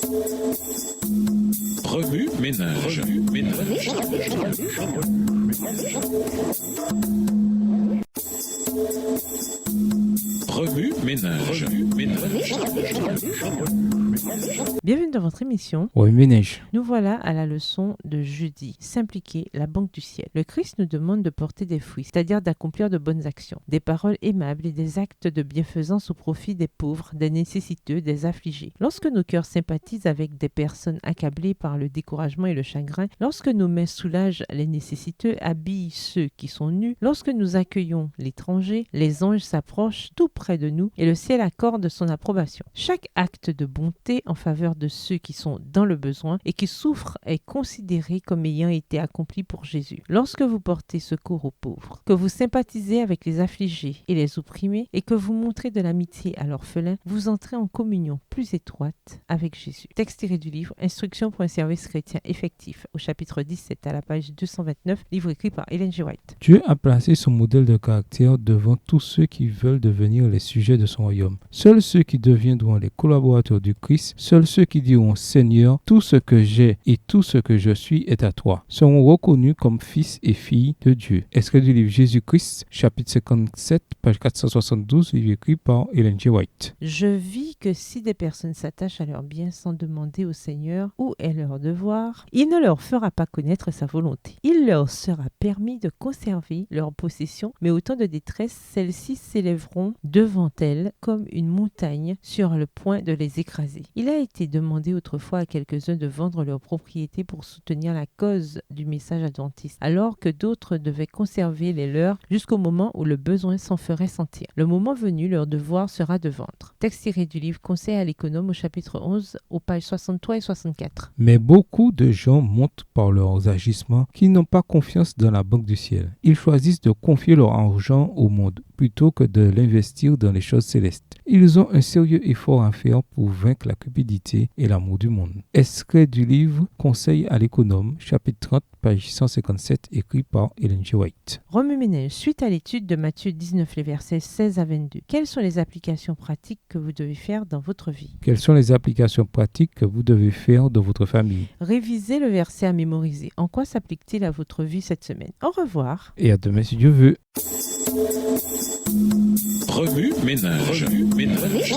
Remue ménage. Remue ménage. Bienvenue dans votre émission. Oui, ménage. Nous voilà à la leçon de jeudi. S'impliquer, la banque du ciel. Le Christ nous demande de porter des fruits, c'est-à-dire d'accomplir de bonnes actions, des paroles aimables et des actes de bienfaisance au profit des pauvres, des nécessiteux, des affligés. Lorsque nos cœurs sympathisent avec des personnes accablées par le découragement et le chagrin, lorsque nos mains soulagent les nécessiteux, habillent ceux qui sont nus, lorsque nous accueillons l'étranger, les anges s'approchent tout près de nous et le ciel accorde son approbation. Chaque acte de bonté en faveur de ceux qui sont dans le besoin et qui souffrent est considéré comme ayant été accompli pour Jésus. Lorsque vous portez secours aux pauvres, que vous sympathisez avec les affligés et les opprimés et que vous montrez de l'amitié à l'orphelin, vous entrez en communion plus étroite avec Jésus. Texte tiré du livre Instructions pour un service chrétien effectif au chapitre 17 à la page 229, livre écrit par Ellen G. White. Dieu a placé son modèle de caractère devant tous ceux qui veulent devenir les sujets de son royaume. Seuls ceux qui deviendront les collaborateurs du Christ, seuls ceux qui diront Seigneur, tout ce que j'ai et tout ce que je suis est à toi, seront reconnus comme fils et filles de Dieu. Extrait du livre Jésus-Christ, chapitre 57, page 472, livre écrit par Ellen G. White. Je vis que si des personnes s'attachent à leur bien sans demander au Seigneur où est leur devoir, il ne leur fera pas connaître sa volonté. Il leur sera permis de conserver leur possession, mais au temps de détresse, celles-ci s'élèveront devant elles comme une montagne sur le point de les écraser. Il a été demandé autrefois à quelques-uns de vendre leurs propriétés pour soutenir la cause du message adventiste, alors que d'autres devaient conserver les leurs jusqu'au moment où le besoin s'en ferait sentir. Le moment venu, leur devoir sera de vendre. Texte tiré du livre Conseil à l'économe au chapitre 11, aux pages 63 et 64. Mais beaucoup de gens montrent par leurs agissements qu'ils n'ont pas confiance dans la banque du ciel. Ils choisissent de confier leur argent au monde plutôt que de l'investir dans les choses célestes. Ils ont un sérieux effort à faire pour vaincre la cupidité et l'amour du monde. Extrait du livre Conseil à l'économe, chapitre 30, page 157, écrit par Ellen G. White. Remue-ménage, suite à l'étude de Matthieu 19, les versets 16 à 22. Quelles sont les applications pratiques que vous devez faire dans votre vie? Quelles sont les applications pratiques que vous devez faire dans votre famille? Révisez le verset à mémoriser. En quoi s'applique-t-il à votre vie cette semaine? Au revoir. Et à demain si Dieu veut. Remue ménage. Remue ménage.